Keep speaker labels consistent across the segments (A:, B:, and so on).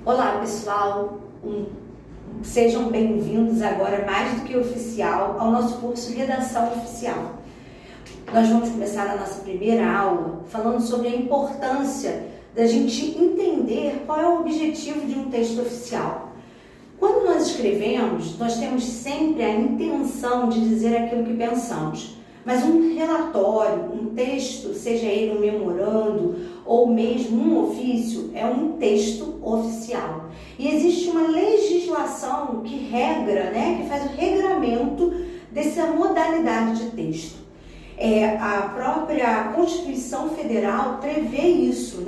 A: Olá pessoal, sejam bem-vindos agora, mais do que oficial, ao nosso curso Redação Oficial. Nós vamos começar a nossa primeira aula falando sobre a importância da gente entender qual é o objetivo de um texto oficial. Quando nós escrevemos, nós temos sempre a intenção de dizer aquilo que pensamos. Mas um relatório, um texto, seja ele um memorando ou mesmo um ofício, é um texto oficial. E existe uma legislação que regra, que faz o regramento dessa modalidade de texto. A própria Constituição Federal prevê isso,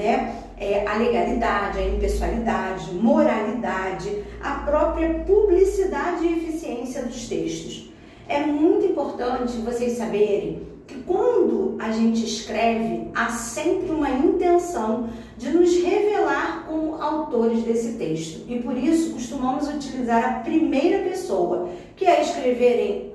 A: a legalidade, a impessoalidade, moralidade, a própria publicidade e eficiência dos textos. É muito importante vocês saberem que quando a gente escreve, há sempre uma intenção de nos revelar como autores desse texto. E por isso costumamos utilizar a primeira pessoa, que é escrever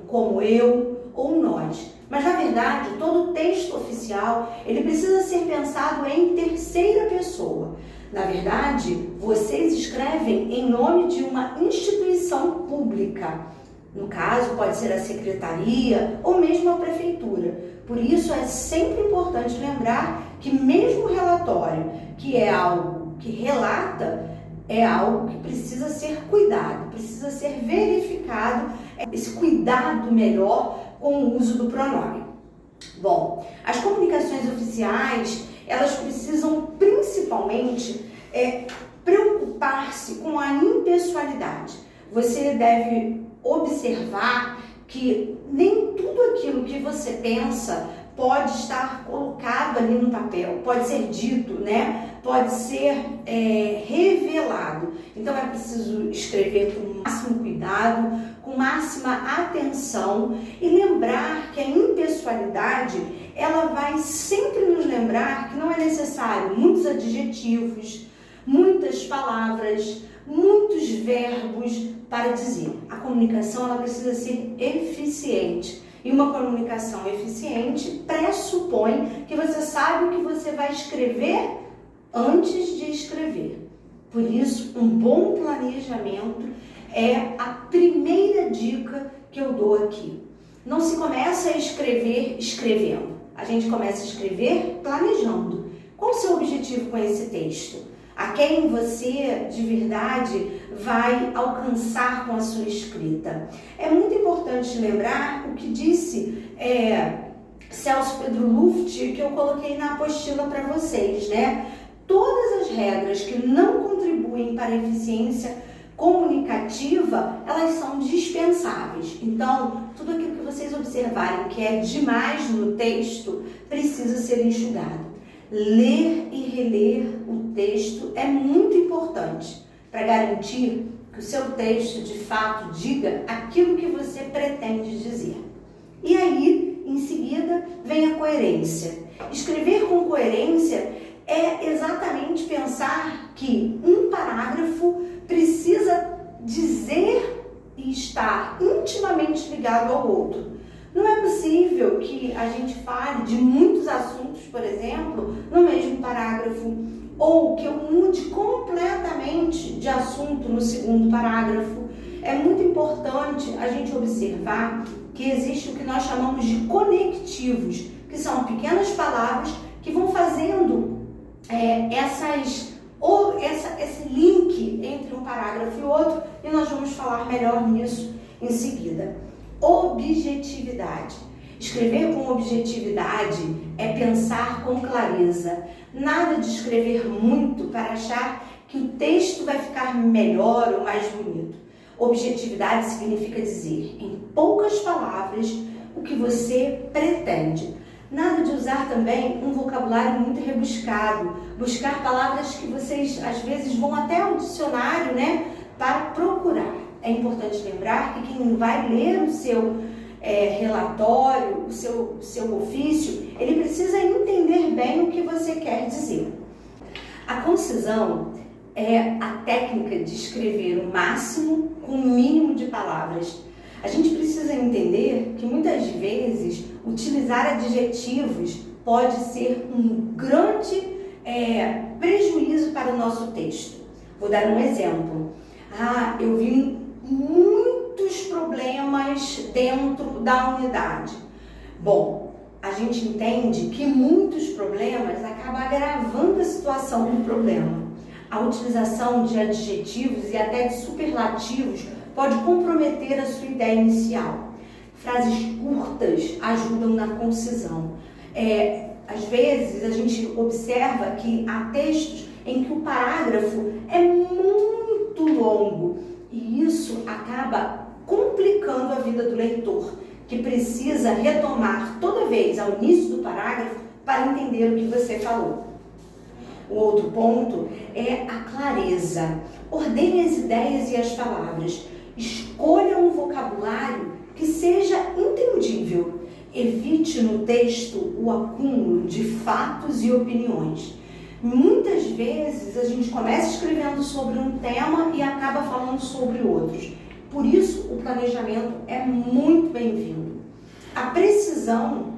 A: como eu ou nós. Mas na verdade, todo texto oficial, ele precisa ser pensado em terceira pessoa. Na verdade, vocês escrevem em nome de uma instituição pública. No caso, pode ser a secretaria ou mesmo a prefeitura. Por isso, é sempre importante lembrar que mesmo o relatório, que é algo que relata, é algo que precisa ser cuidado, precisa ser verificado, esse cuidado melhor com o uso do pronome. Bom, as comunicações oficiais, elas precisam principalmente preocupar-se com a impessoalidade. Você deve observar que nem tudo aquilo que você pensa pode estar colocado ali no papel, pode ser dito, pode ser revelado. Então é preciso escrever com o máximo cuidado, com máxima atenção e lembrar que a impessoalidade, ela vai sempre nos lembrar que não é necessário muitos adjetivos, muitas palavras, muitos verbos para dizer. A comunicação, ela precisa ser eficiente. E uma comunicação eficiente pressupõe que você sabe o que você vai escrever antes de escrever. Por isso, um bom planejamento é a primeira dica que eu dou aqui. Não se começa a escrever escrevendo. A gente começa a escrever planejando. Qual o seu objetivo com esse texto? A quem você, de verdade, vai alcançar com a sua escrita. É muito importante lembrar o que disse Celso Pedro Luft, que eu coloquei na apostila para vocês, Todas as regras que não contribuem para a eficiência comunicativa, elas são dispensáveis. Então, tudo aquilo que vocês observarem que é demais no texto, precisa ser enxugado. Ler e reler o texto é muito importante para garantir que o seu texto de fato diga aquilo que você pretende dizer. E aí, em seguida, vem a coerência. Escrever com coerência é exatamente pensar que um parágrafo precisa dizer e estar intimamente ligado ao outro. Não é possível que a gente fale de muitos assuntos, por exemplo, no mesmo parágrafo, ou que eu mude completamente de assunto no segundo parágrafo. É muito importante a gente observar que existe o que nós chamamos de conectivos, que são pequenas palavras que vão fazendo esse link entre um parágrafo e outro, e nós vamos falar melhor nisso em seguida. Objetividade. Escrever com objetividade é pensar com clareza. Nada de escrever muito para achar que o texto vai ficar melhor ou mais bonito. Objetividade significa dizer, em poucas palavras, o que você pretende. Nada de usar também um vocabulário muito rebuscado. Buscar palavras que vocês, às vezes, vão até ao dicionário, para procurar. É importante lembrar que quem vai ler o seu relatório, o seu ofício, ele precisa entender bem o que você quer dizer. A concisão é a técnica de escrever o máximo com o mínimo de palavras. A gente precisa entender que muitas vezes utilizar adjetivos pode ser um grande prejuízo para o nosso texto. Vou dar um exemplo. Eu vi muitos problemas dentro da unidade. Bom, a gente entende que muitos problemas acabam agravando a situação do problema. A utilização de adjetivos e até de superlativos pode comprometer a sua ideia inicial. Frases curtas ajudam na concisão. Às vezes a gente observa que há textos em que o parágrafo é muito longo e isso acaba complicando a vida do leitor, que precisa retomar toda vez ao início do parágrafo para entender o que você falou. O outro ponto é a clareza. Ordene as ideias e as palavras. Escolha um vocabulário que seja entendível. Evite no texto o acúmulo de fatos e opiniões. Muitas vezes a gente começa escrevendo sobre um tema e acaba falando sobre outros. Por isso, o planejamento é muito bem-vindo. A precisão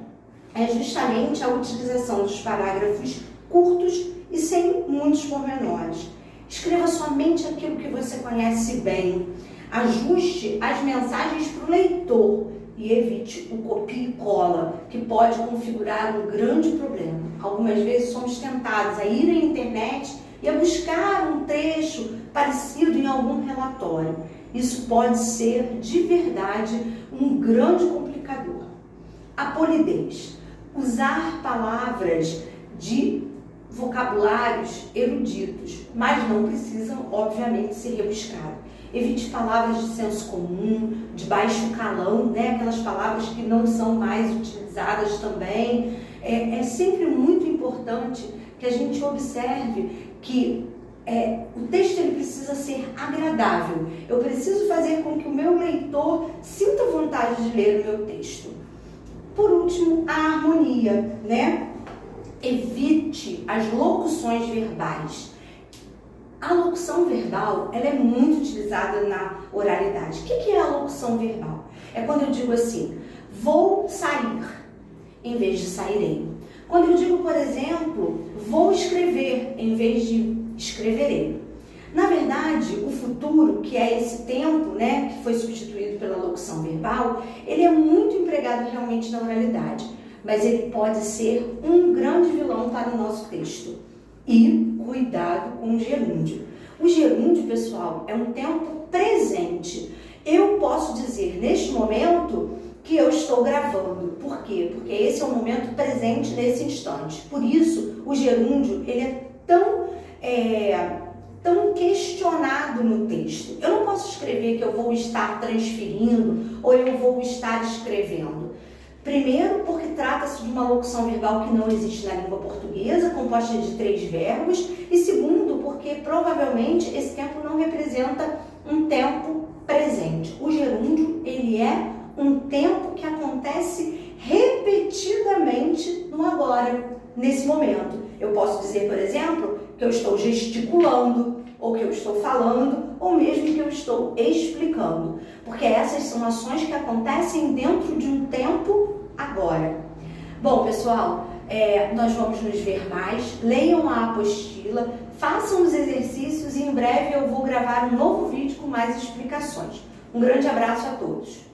A: é justamente a utilização dos parágrafos curtos e sem muitos pormenores. Escreva somente aquilo que você conhece bem. Ajuste as mensagens para o leitor e evite o copia e cola, que pode configurar um grande problema. Algumas vezes somos tentados a ir à internet e a buscar um trecho parecido em algum relatório. Isso pode ser, de verdade, um grande complicador. A polidez. Usar palavras de vocabulários eruditos, mas não precisam, obviamente, ser rebuscados. Evite palavras de senso comum, de baixo calão, aquelas palavras que não são mais utilizadas também. É sempre muito importante que a gente observe que o texto ele precisa ser agradável. Eu preciso fazer com que o meu leitor sinta vontade de ler o meu texto. Por último, a harmonia, Evite as locuções verbais. A locução verbal, ela é muito utilizada na oralidade. O que é a locução verbal? É quando eu digo assim, vou sair, em vez de sairei. Quando eu digo, por exemplo, vou escrever, em vez de escreverei. Na verdade, o futuro, que é esse tempo, que foi substituído pela locução verbal, ele é muito empregado realmente na oralidade, mas ele pode ser um grande vilão para o nosso texto. E cuidado com o gerúndio. O gerúndio, pessoal, é um tempo presente. Eu posso dizer neste momento que eu estou gravando. Por quê? Porque esse é o momento presente nesse instante. Por isso, o gerúndio ele é tão questionado no texto. Eu não posso escrever que eu vou estar transferindo ou eu vou estar escrevendo. Primeiro, porque trata-se de uma locução verbal que não existe na língua portuguesa, composta de 3 verbos. E segundo, porque provavelmente esse tempo não representa um tempo presente. O gerúndio, ele é um tempo que acontece repetidamente no agora, nesse momento. Eu posso dizer, por exemplo, que eu estou gesticulando, ou que eu estou falando, ou mesmo que eu estou explicando. Porque essas são ações que acontecem dentro de um tempo agora. Bom, pessoal, nós vamos nos ver mais. Leiam a apostila, façam os exercícios e em breve eu vou gravar um novo vídeo com mais explicações. Um grande abraço a todos.